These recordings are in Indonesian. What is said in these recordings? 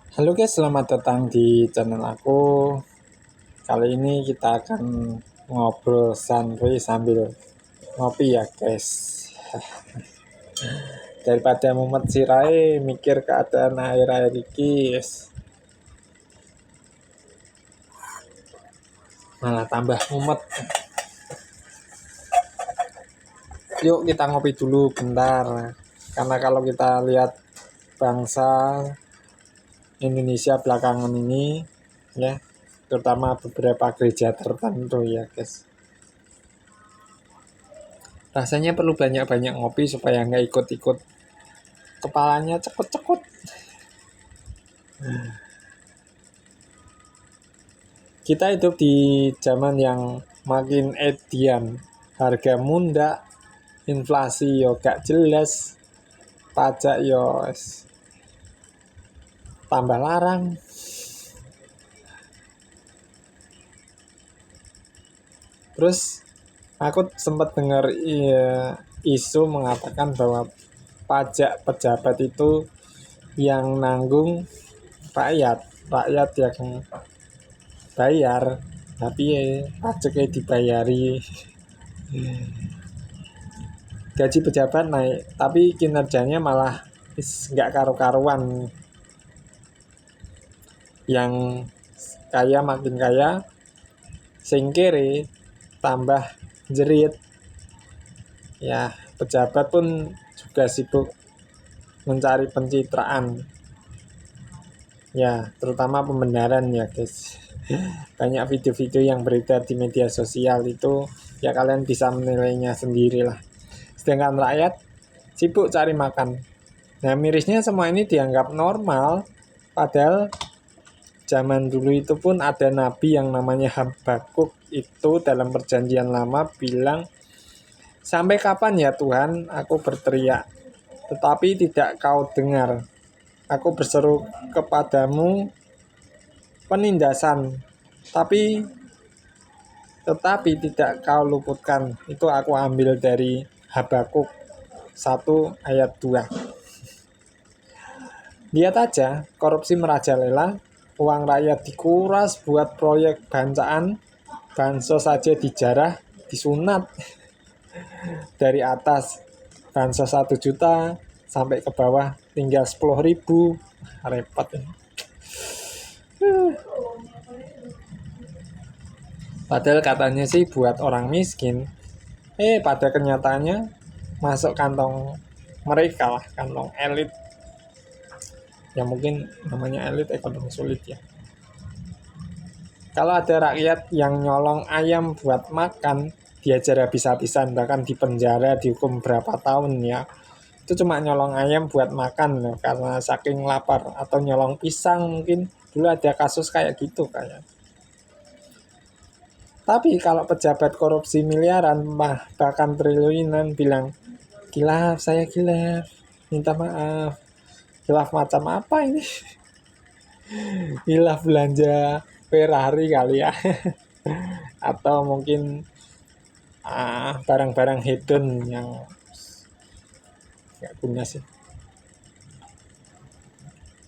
Halo guys, selamat datang di channel aku. Kali ini kita akan ngobrol santuy sambil ngopi ya guys. Daripada mumet sirai mikir keadaan air-air iki, malah tambah mumet. Yuk kita ngopi dulu bentar. Karena kalau kita lihat bangsa Indonesia belakangan ini ya, terutama beberapa gereja tertentu ya guys. Rasanya perlu banyak-banyak ngopi supaya nggak ikut-ikut kepalanya cekut-cekut. Kita hidup di zaman yang makin edian, harga munda, inflasi yo gak jelas, pajak yo tambah larang. Terus aku sempat dengar isu mengatakan bahwa pajak pejabat itu yang nanggung rakyat, rakyat yang bayar, tapi pajaknya dibayari. Gaji pejabat naik, tapi kinerjanya malah nggak karu-karuan. Yang kaya makin kaya, sing kere tambah jerit. Ya, pejabat pun juga sibuk mencari pencitraan. Ya, terutama pembenaran ya guys. Banyak video-video yang beredar di media sosial itu, ya kalian bisa menilainya sendirilah. Sedangkan rakyat sibuk cari makan. Nah, mirisnya semua ini dianggap normal, padahal zaman dulu itu pun ada nabi yang namanya Habakuk itu dalam perjanjian lama bilang, sampai kapan ya Tuhan aku berteriak, tetapi tidak kau dengar. Aku berseru kepadamu penindasan, tetapi tidak kau luputkan. Itu aku ambil dari Habakuk 1 ayat 2. Lihat aja, korupsi merajalela, uang rakyat dikuras buat proyek bancaan, bansos saja dijarah, disunat dari atas, bansos 1 juta sampai ke bawah tinggal 10.000, repot ini. Padahal katanya sih buat orang miskin, pada kenyataannya masuk kantong mereka lah, kantong elit. Ya mungkin namanya elit ekonomi sulit ya. Kalau ada rakyat yang nyolong ayam buat makan, diajar habis-habisan, bahkan dipenjara, dihukum berapa tahun ya. Itu cuma nyolong ayam buat makan loh, karena saking lapar. Atau nyolong pisang mungkin, dulu ada kasus kayak gitu kayak. Tapi kalau pejabat korupsi miliaran, bahkan triliunan bilang, kilaf, saya kilaf, minta maaf. Kilaf macam apa ini? Kilaf belanja Ferrari kali ya. Atau mungkin barang-barang hedon yang nggak guna sih.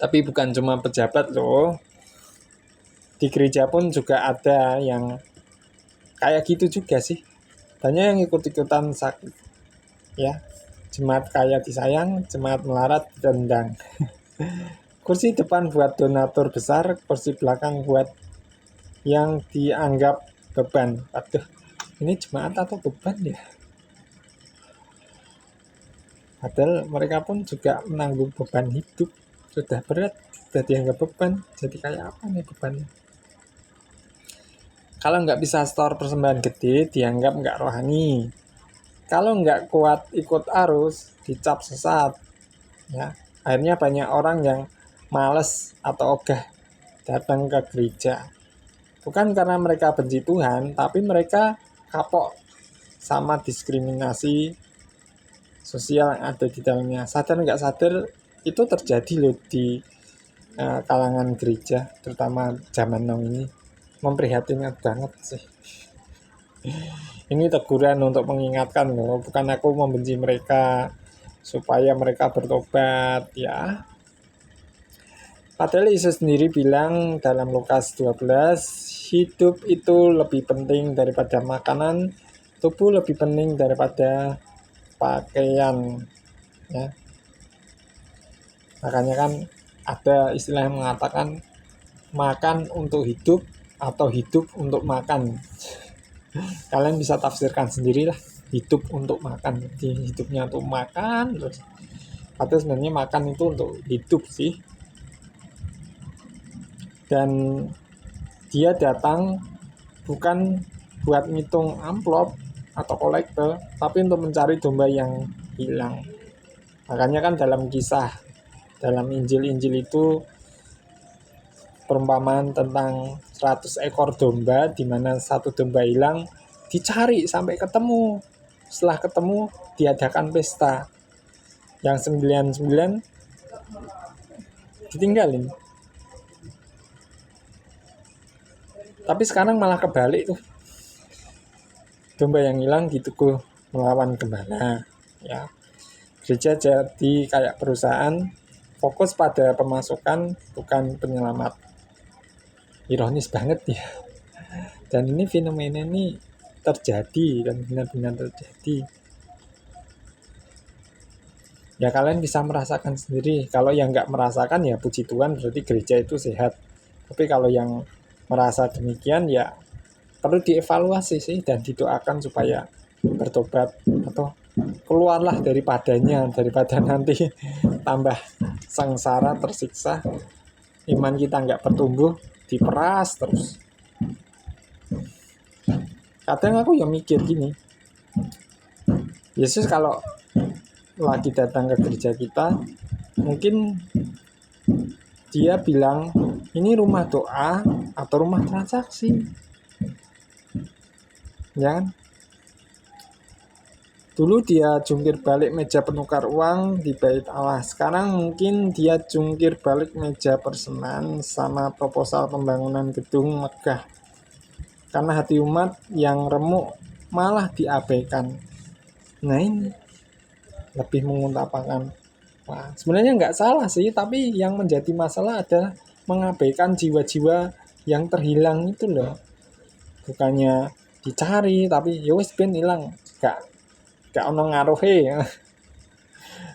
Tapi bukan cuma pejabat loh, di gereja pun juga ada yang kayak gitu juga sih. Banyak yang ikut-ikutan sakit ya. Jemaat kaya disayang, jemaat melarat dendang. Kursi depan buat donatur besar, kursi belakang buat yang dianggap beban. Aduh, ini jemaat atau beban ya? Padahal mereka pun juga menanggung beban hidup. Sudah berat, sudah dianggap beban. Jadi kayak apa nih bebannya? Kalau nggak bisa store persembahan gede, dianggap nggak rohani. Kalau nggak kuat ikut arus, dicap sesat. Ya, akhirnya banyak orang yang males atau ogah datang ke gereja. Bukan karena mereka benci Tuhan, tapi mereka kapok sama diskriminasi sosial yang ada di dalamnya. Sadar nggak sadar itu terjadi loh di kalangan gereja, terutama zaman now ini. Memprihatinkan banget sih. Ini teguran untuk mengingatkan loh, bukan aku membenci mereka supaya mereka bertobat ya. Padahal Yesus sendiri bilang dalam Lukas 12, hidup itu lebih penting daripada makanan, tubuh lebih penting daripada pakaian. Ya. Makanya kan ada istilah yang mengatakan makan untuk hidup atau hidup untuk makan. Kalian bisa tafsirkan sendirilah, hidup untuk makan. Jadi hidupnya untuk makan terus. Atau sebenarnya makan itu untuk hidup sih. Dan dia datang bukan buat ngitung amplop atau kolektor, tapi untuk mencari domba yang hilang. Makanya kan dalam kisah, dalam Injil-Injil itu perumpamaan tentang 100 ekor domba, di mana satu domba hilang, dicari sampai ketemu. Setelah ketemu, diadakan pesta. Yang 99 ditinggalin. Tapi sekarang malah kebalik tuh. Domba yang hilang dituku melawan gembala. Ya. Gereja jadi kayak perusahaan, fokus pada pemasukan bukan penyelamat. Ironis banget ya. Dan ini fenomena ini terjadi dan benar-benar terjadi. Ya kalian bisa merasakan sendiri. Kalau yang nggak merasakan ya puji Tuhan, berarti gereja itu sehat. Tapi kalau yang merasa demikian ya perlu dievaluasi sih dan didoakan supaya bertobat atau keluarlah daripadanya, daripada nanti tambah sengsara, tersiksa, iman kita nggak bertumbuh, diperas terus. Kadang aku ya mikir gini, Yesus kalau lagi datang ke gereja kita, mungkin dia bilang ini rumah doa atau rumah transaksi, ya kan? Dulu dia jungkir balik meja penukar uang di Bait Allah. Sekarang mungkin dia jungkir balik meja persenan sama proposal pembangunan gedung megah. Karena hati umat yang remuk malah diabaikan. Nah ini lebih mengutamakan. Nah, sebenarnya nggak salah sih, tapi yang menjadi masalah adalah mengabaikan jiwa-jiwa yang terhilang itu loh. Bukannya dicari, tapi ya wis ben hilang. Gak ono ngaruhe ya.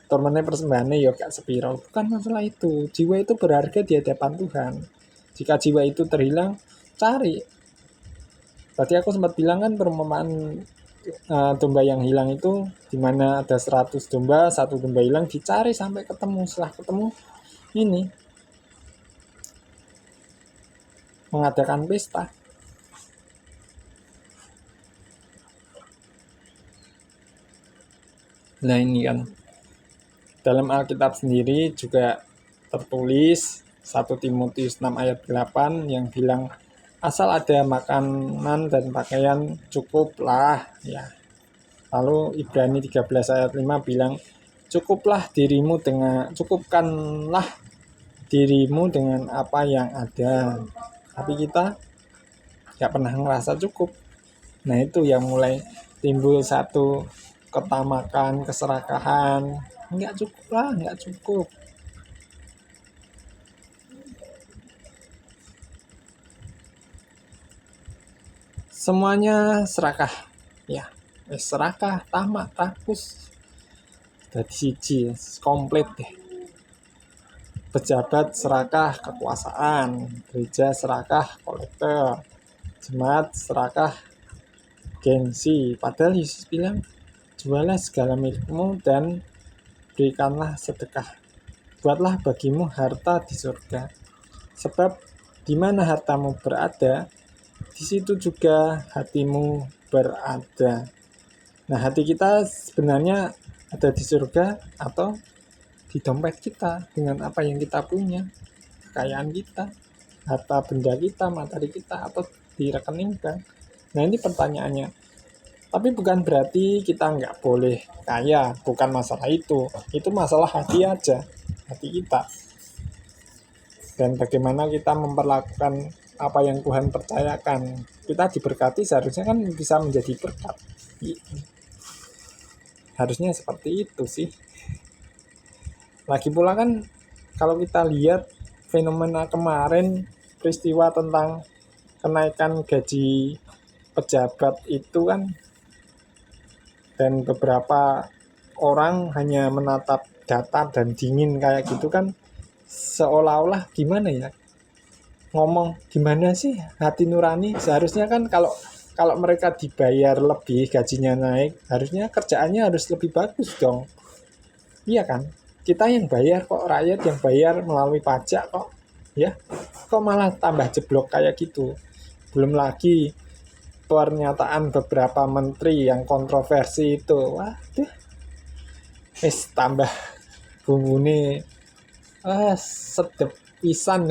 Tormene persembahane ya gak sepiro. Bukan masalah itu. Jiwa itu berharga di hadapan Tuhan. Jika jiwa itu terhilang, cari. Tadi aku sempat bilang kan perumpamaan domba yang hilang itu di mana ada 100 domba, satu domba hilang, dicari sampai ketemu. Setelah ketemu ini mengadakan pesta. Nah ini kan dalam Alkitab sendiri juga tertulis 1 Timotius 6 ayat 8 yang bilang asal ada makanan dan pakaian cukuplah ya. Lalu Ibrani 13 ayat 5 bilang cukupkanlah dirimu dengan apa yang ada. Tapi kita gak pernah ngerasa cukup. Nah itu yang mulai timbul satu ketamakan, keserakahan. Nggak cukup. Semuanya serakah. Ya, serakah, tamak, rakus. Jadi siji, komplit deh. Pejabat serakah kekuasaan, gereja serakah kolektor, jemaat serakah gengsi. Padahal Yesus bilang, jualah segala milikmu dan berikanlah sedekah. Buatlah bagimu harta di surga. Sebab di mana hartamu berada, di situ juga hatimu berada. Nah, hati kita sebenarnya ada di surga atau di dompet kita dengan apa yang kita punya, kekayaan kita, harta benda kita, materi kita, atau di rekening bank. Nah, ini pertanyaannya. Tapi bukan berarti kita nggak boleh kaya, bukan masalah itu. Itu masalah hati aja, hati kita. Dan bagaimana kita memperlakukan apa yang Tuhan percayakan. Kita diberkati seharusnya kan bisa menjadi berkat. Harusnya seperti itu sih. Lagi pula kan kalau kita lihat fenomena kemarin, peristiwa tentang kenaikan gaji pejabat itu kan, dan beberapa orang hanya menatap datar dan dingin kayak gitu kan, seolah-olah gimana ya, ngomong gimana sih hati nurani. Seharusnya kan kalau kalau mereka dibayar lebih, gajinya naik, harusnya kerjaannya harus lebih bagus dong. Iya kan? Kita yang bayar kok, rakyat yang bayar melalui pajak kok. Ya, kok malah tambah jeblok kayak gitu. Belum lagi pernyataan beberapa menteri yang kontroversi itu. Waduh, tambah bumbune sedep pisan.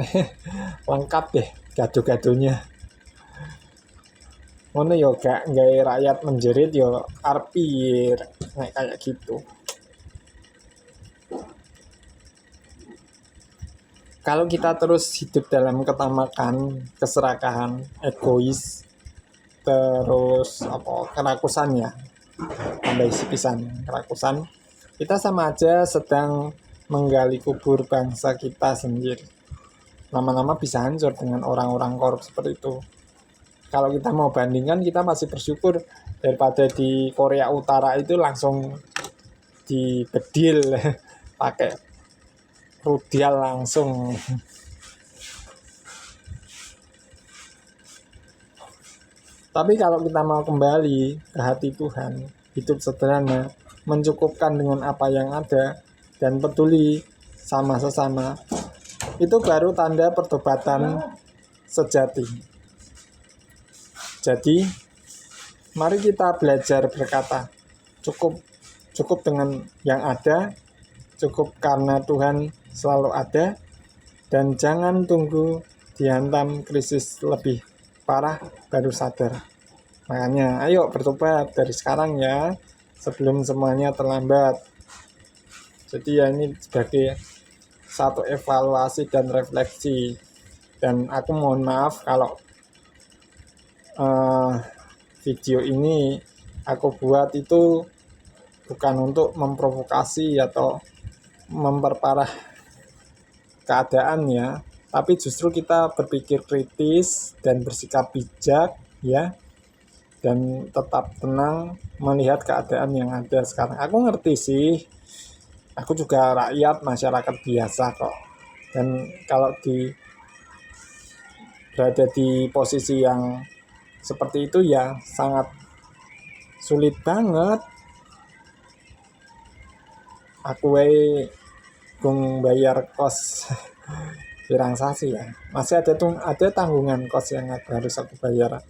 Lengkap deh gado-gadonya. Ngono yo gak gawe rakyat menjerit yo arpir kayak gitu. Kalau kita terus hidup dalam ketamakan, keserakahan, egois, terus kerakusan ya, tambah isi pisan kerakusan, kita sama aja sedang menggali kubur bangsa kita sendiri. Lama-lama bisa hancur dengan orang-orang korup seperti itu. Kalau kita mau bandingkan, kita masih bersyukur daripada di Korea Utara itu langsung dibedil pakai rudial langsung. Tapi kalau kita mau kembali ke hati Tuhan, hidup sederhana, mencukupkan dengan apa yang ada, dan peduli sama sesama, itu baru tanda pertobatan sejati. Jadi, mari kita belajar berkata, cukup dengan yang ada, cukup karena Tuhan selalu ada, dan jangan tunggu dihantam krisis lebih parah baru sadar. Makanya ayo bertobat dari sekarang ya, sebelum semuanya terlambat. Jadi ya ini sebagai satu evaluasi dan refleksi. Dan aku mohon maaf kalau video ini aku buat itu bukan untuk memprovokasi atau memperparah keadaan ya, tapi justru kita berpikir kritis dan bersikap bijak ya, dan tetap tenang melihat keadaan yang ada sekarang. Aku ngerti sih, aku juga rakyat masyarakat biasa kok, dan kalau berada di posisi yang seperti itu ya sangat sulit banget. Aku gung bayar kos pirang sasi ya, masih ada tanggungan kos yang harus aku bayar,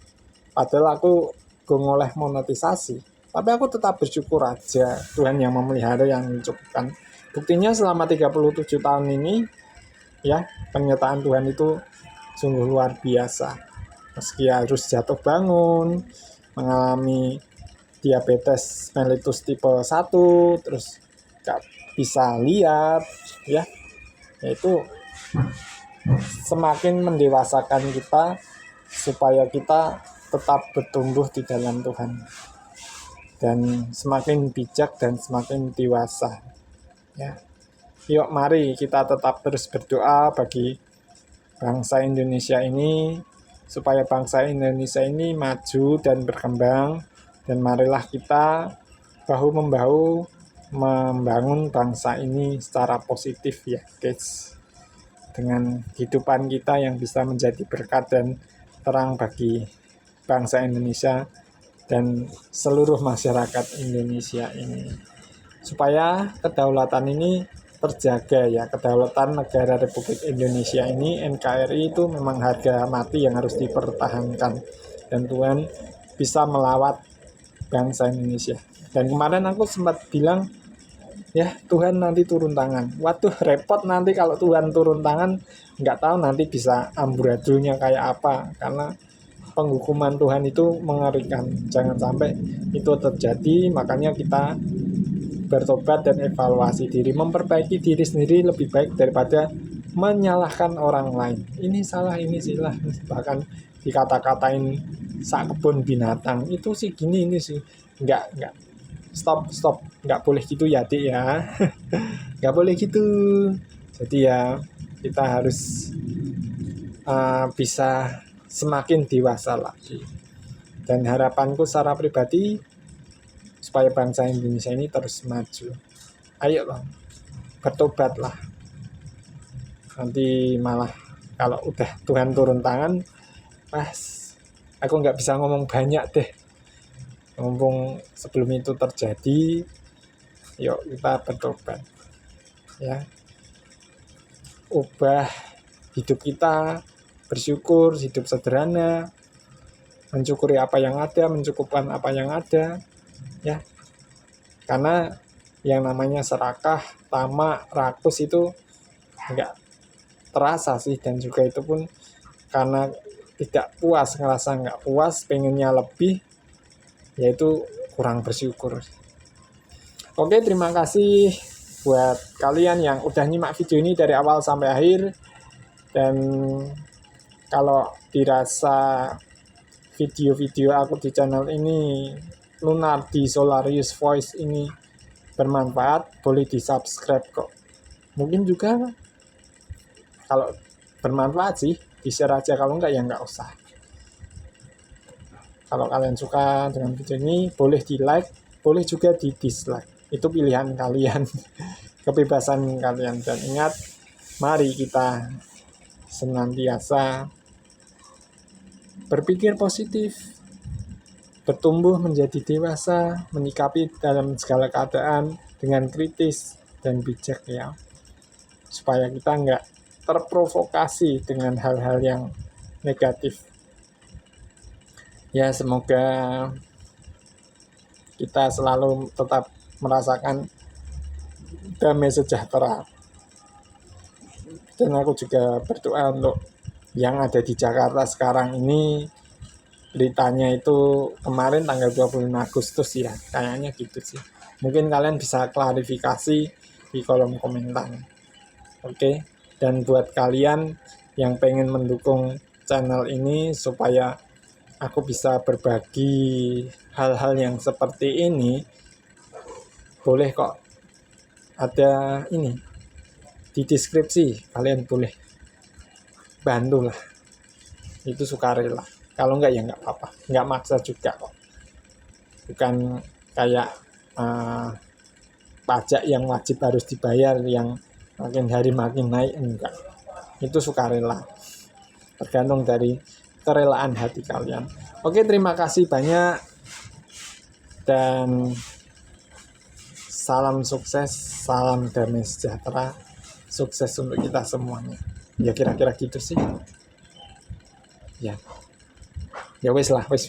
padahal aku gung oleh monetisasi, tapi aku tetap bersyukur aja Tuhan yang memelihara, yang mencukupkan. Buktinya selama 37 tahun ini ya, penyertaan Tuhan itu sungguh luar biasa. Meski harus jatuh bangun, mengalami diabetes mellitus tipe 1, terus gak bisa lihat ya, yaitu semakin mendewasakan kita supaya kita tetap bertumbuh di dalam Tuhan dan semakin bijak dan semakin dewasa ya. Yuk mari kita tetap terus berdoa bagi bangsa Indonesia ini, supaya bangsa Indonesia ini maju dan berkembang, dan marilah kita bahu-membahu membangun bangsa ini secara positif ya guys, dengan kehidupan kita yang bisa menjadi berkat dan terang bagi bangsa Indonesia dan seluruh masyarakat Indonesia ini, supaya kedaulatan ini terjaga ya. Kedaulatan negara Republik Indonesia ini, NKRI, itu memang harga mati yang harus dipertahankan, dan Tuhan bisa melawat bangsa Indonesia. Dan kemarin aku sempat bilang ya, Tuhan nanti turun tangan. Waduh, repot nanti kalau Tuhan turun tangan, nggak tahu nanti bisa amburadulnya kayak apa, karena penghukuman Tuhan itu mengerikan. Jangan sampai itu terjadi. Makanya kita bertobat dan evaluasi diri, memperbaiki diri sendiri lebih baik daripada menyalahkan orang lain. Ini salah, ini salah, bahkan dikata-katain sak kebun binatang. Itu sih gini, ini sih enggak. Stop, enggak boleh gitu ya, Dik ya. Enggak boleh gitu. Jadi ya kita harus bisa semakin dewasa lagi. Dan harapanku secara pribadi supaya bangsa Indonesia ini terus maju. Ayo loh, bertobatlah. Nanti malah kalau udah Tuhan turun tangan, pas aku nggak bisa ngomong banyak deh. Mumpung sebelum itu terjadi, yuk kita bertobat. Ya, ubah hidup kita, bersyukur, hidup sederhana, mencukuri apa yang ada, mencukupkan apa yang ada, ya. Karena yang namanya serakah, tamak, rakus itu enggak terasa sih, dan juga itu pun karena tidak puas, ngerasa enggak puas, pengennya lebih, yaitu kurang bersyukur. Oke, terima kasih buat kalian yang udah nyimak video ini dari awal sampai akhir. Dan kalau dirasa video-video aku di channel ini, Lunardi Solarius Voice ini bermanfaat, boleh di subscribe kok. Mungkin juga kalau bermanfaat sih di share aja, kalau enggak ya enggak usah. Kalau kalian suka dengan video ini, boleh di like, boleh juga di dislike, itu pilihan kalian. Kebebasan kalian. Dan ingat, mari kita senantiasa berpikir positif, bertumbuh menjadi dewasa, menyikapi dalam segala keadaan dengan kritis dan bijak ya. Supaya kita nggak terprovokasi dengan hal-hal yang negatif. Ya, semoga kita selalu tetap merasakan damai sejahtera. Dan aku juga berdoa untuk yang ada di Jakarta sekarang ini, beritanya itu kemarin tanggal 25 Agustus ya, kayaknya gitu sih. Mungkin kalian bisa klarifikasi di kolom komentar. Oke, dan buat kalian yang pengen mendukung channel ini supaya aku bisa berbagi hal-hal yang seperti ini, boleh kok, ada ini di deskripsi, kalian boleh bantulah, itu sukarela. Kalau enggak ya enggak apa-apa, enggak maksa juga kok. Bukan kayak pajak yang wajib harus dibayar, yang makin hari makin naik, enggak. Itu sukarela, tergantung dari kerelaan hati kalian. Oke, terima kasih banyak dan salam sukses, salam damai sejahtera, sukses untuk kita semuanya. Ya kira-kira gitu sih. Ya wes lah, wes.